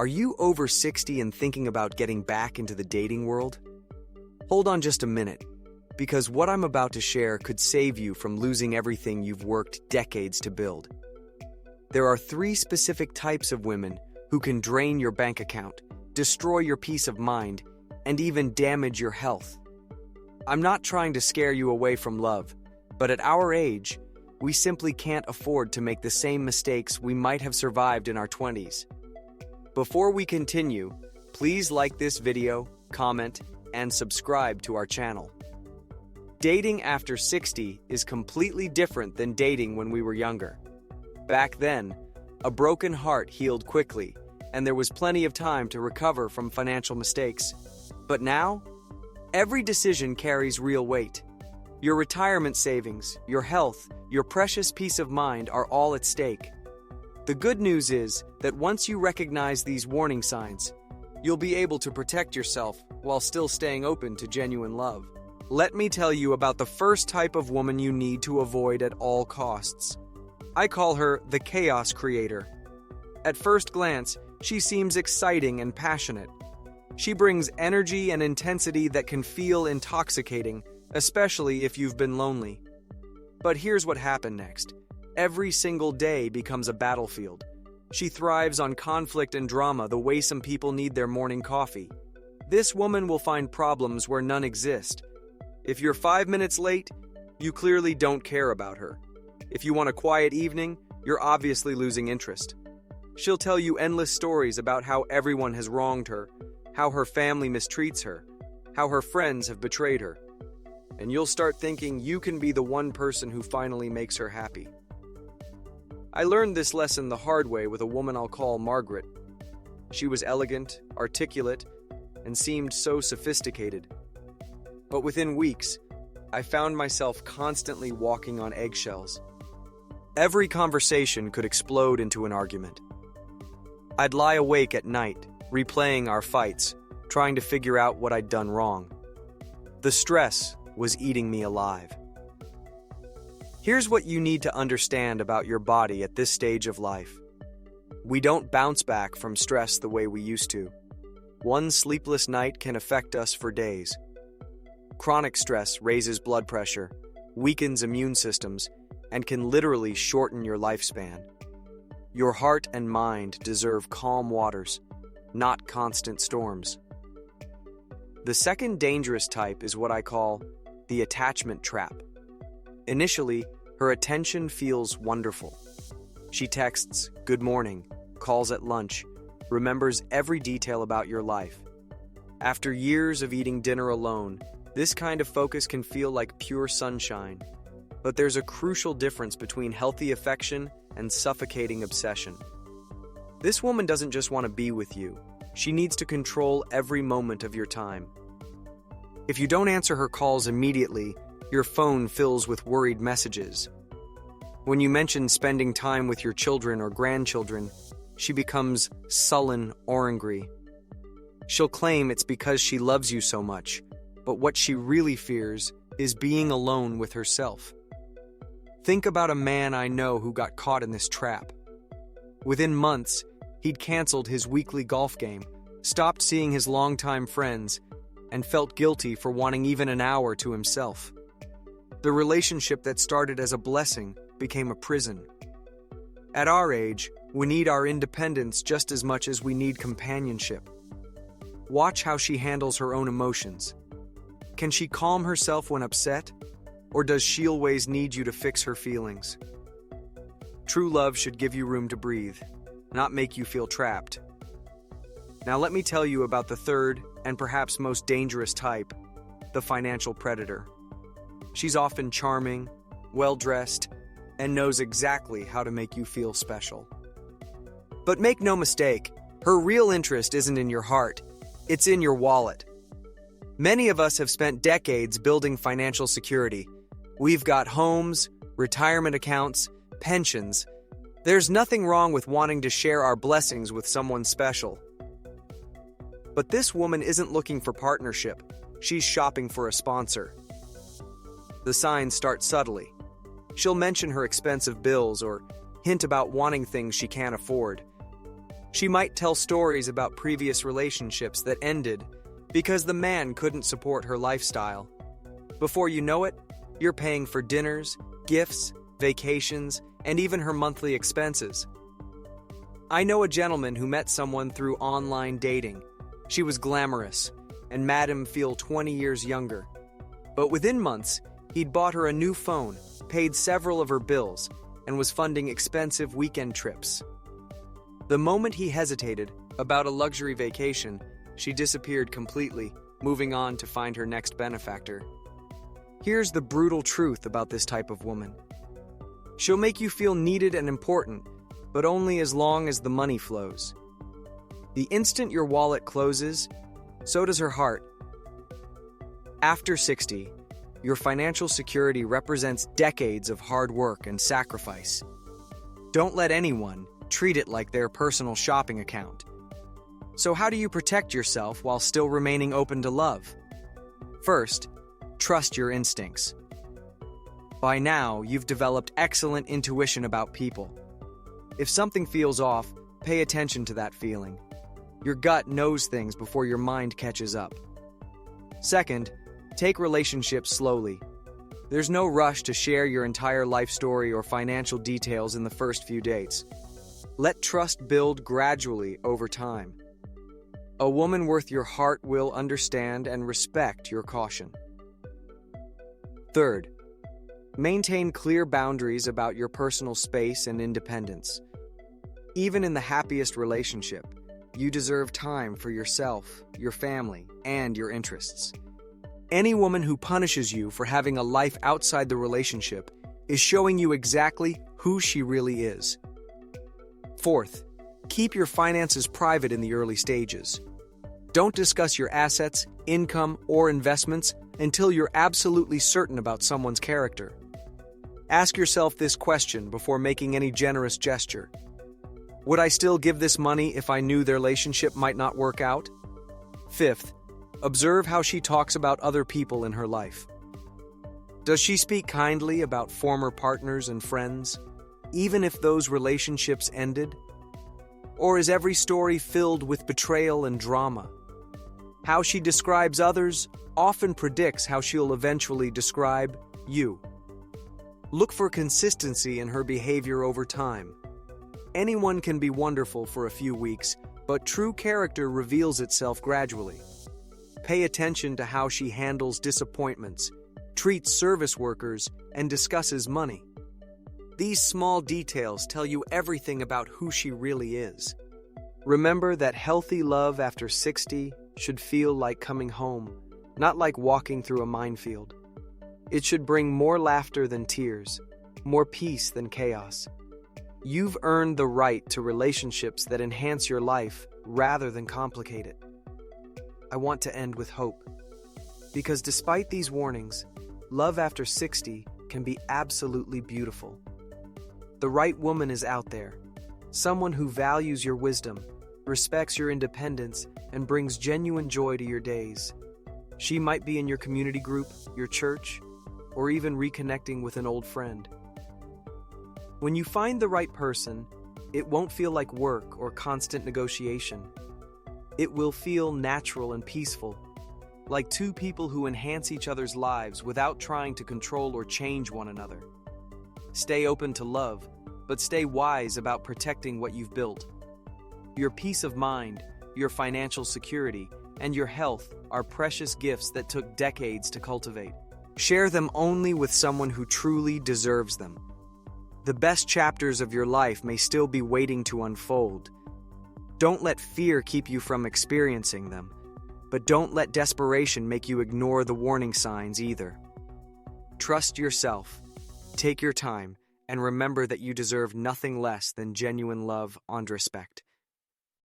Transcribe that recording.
Are you over 60 and thinking about getting back into the dating world? Hold on just a minute, because what I'm about to share could save you from losing everything you've worked decades to build. There are 3 specific types of women who can drain your bank account, destroy your peace of mind, and even damage your health. I'm not trying to scare you away from love, but at our age, we simply can't afford to make the same mistakes we might have survived in our 20s. Before we continue, please like this video, comment, and subscribe to our channel. Dating after 60 is completely different than dating when we were younger. Back then, a broken heart healed quickly, and there was plenty of time to recover from financial mistakes. But now, every decision carries real weight. Your retirement savings, your health, your precious peace of mind are all at stake. The good news is that once you recognize these warning signs, you'll be able to protect yourself while still staying open to genuine love. Let me tell you about the first type of woman you need to avoid at all costs. I call her the chaos creator. At first glance, she seems exciting and passionate. She brings energy and intensity that can feel intoxicating, especially if you've been lonely. But here's what happened next. Every single day becomes a battlefield. She thrives on conflict and drama the way some people need their morning coffee. This woman will find problems where none exist. If you're 5 minutes late, you clearly don't care about her. If you want a quiet evening, you're obviously losing interest. She'll tell you endless stories about how everyone has wronged her, how her family mistreats her, how her friends have betrayed her. And you'll start thinking you can be the one person who finally makes her happy. I learned this lesson the hard way with a woman I'll call Margaret. She was elegant, articulate, and seemed so sophisticated. But within weeks, I found myself constantly walking on eggshells. Every conversation could explode into an argument. I'd lie awake at night, replaying our fights, trying to figure out what I'd done wrong. The stress was eating me alive. Here's what you need to understand about your body at this stage of life. We don't bounce back from stress the way we used to. One sleepless night can affect us for days. Chronic stress raises blood pressure, weakens immune systems, and can literally shorten your lifespan. Your heart and mind deserve calm waters, not constant storms. The second dangerous type is what I call the attachment trap. Initially, her attention feels wonderful. She texts, "Good morning," calls at lunch, remembers every detail about your life. After years of eating dinner alone, this kind of focus can feel like pure sunshine. But there's a crucial difference between healthy affection and suffocating obsession. This woman doesn't just want to be with you. She needs to control every moment of your time. If you don't answer her calls immediately, your phone fills with worried messages. When you mention spending time with your children or grandchildren, she becomes sullen or angry. She'll claim it's because she loves you so much, but what she really fears is being alone with herself. Think about a man I know who got caught in this trap. Within months, he'd canceled his weekly golf game, stopped seeing his longtime friends, and felt guilty for wanting even an hour to himself. The relationship that started as a blessing became a prison. At our age, we need our independence just as much as we need companionship. Watch how she handles her own emotions. Can she calm herself when upset? Or does she always need you to fix her feelings? True love should give you room to breathe, not make you feel trapped. Now let me tell you about the third and perhaps most dangerous type, the financial predator. She's often charming, well-dressed, and knows exactly how to make you feel special. But make no mistake, her real interest isn't in your heart, it's in your wallet. Many of us have spent decades building financial security. We've got homes, retirement accounts, pensions. There's nothing wrong with wanting to share our blessings with someone special. But this woman isn't looking for partnership. She's shopping for a sponsor. The signs start subtly. She'll mention her expensive bills or hint about wanting things she can't afford. She might tell stories about previous relationships that ended because the man couldn't support her lifestyle. Before you know it, you're paying for dinners, gifts, vacations, and even her monthly expenses. I know a gentleman who met someone through online dating. She was glamorous and made him feel 20 years younger. But within months, he'd bought her a new phone, paid several of her bills, and was funding expensive weekend trips. The moment he hesitated about a luxury vacation, she disappeared completely, moving on to find her next benefactor. Here's the brutal truth about this type of woman. She'll make you feel needed and important, but only as long as the money flows. The instant your wallet closes, so does her heart. After 60, your financial security represents decades of hard work and sacrifice. Don't let anyone treat it like their personal shopping account. So how do you protect yourself while still remaining open to love? First, trust your instincts. By now, you've developed excellent intuition about people. If something feels off, pay attention to that feeling. Your gut knows things before your mind catches up. Second, take relationships slowly. There's no rush to share your entire life story or financial details in the first few dates. Let trust build gradually over time. A woman worth your heart will understand and respect your caution. Third, maintain clear boundaries about your personal space and independence. Even in the happiest relationship, you deserve time for yourself, your family, and your interests. Any woman who punishes you for having a life outside the relationship is showing you exactly who she really is. Fourth, keep your finances private in the early stages. Don't discuss your assets, income, or investments until you're absolutely certain about someone's character. Ask yourself this question before making any generous gesture. Would I still give this money if I knew their relationship might not work out? Fifth, observe how she talks about other people in her life. Does she speak kindly about former partners and friends, even if those relationships ended? Or is every story filled with betrayal and drama? How she describes others often predicts how she'll eventually describe you. Look for consistency in her behavior over time. Anyone can be wonderful for a few weeks, but true character reveals itself gradually. Pay attention to how she handles disappointments, treats service workers, and discusses money. These small details tell you everything about who she really is. Remember that healthy love after 60 should feel like coming home, not like walking through a minefield. It should bring more laughter than tears, more peace than chaos. You've earned the right to relationships that enhance your life rather than complicate it. I want to end with hope. Because despite these warnings, love after 60 can be absolutely beautiful. The right woman is out there, someone who values your wisdom, respects your independence, and brings genuine joy to your days. She might be in your community group, your church, or even reconnecting with an old friend. When you find the right person, it won't feel like work or constant negotiation. It will feel natural and peaceful, like two people who enhance each other's lives without trying to control or change one another. Stay open to love, but stay wise about protecting what you've built. Your peace of mind, your financial security, and your health are precious gifts that took decades to cultivate. Share them only with someone who truly deserves them. The best chapters of your life may still be waiting to unfold. Don't let fear keep you from experiencing them, but don't let desperation make you ignore the warning signs either. Trust yourself, take your time, and remember that you deserve nothing less than genuine love and respect.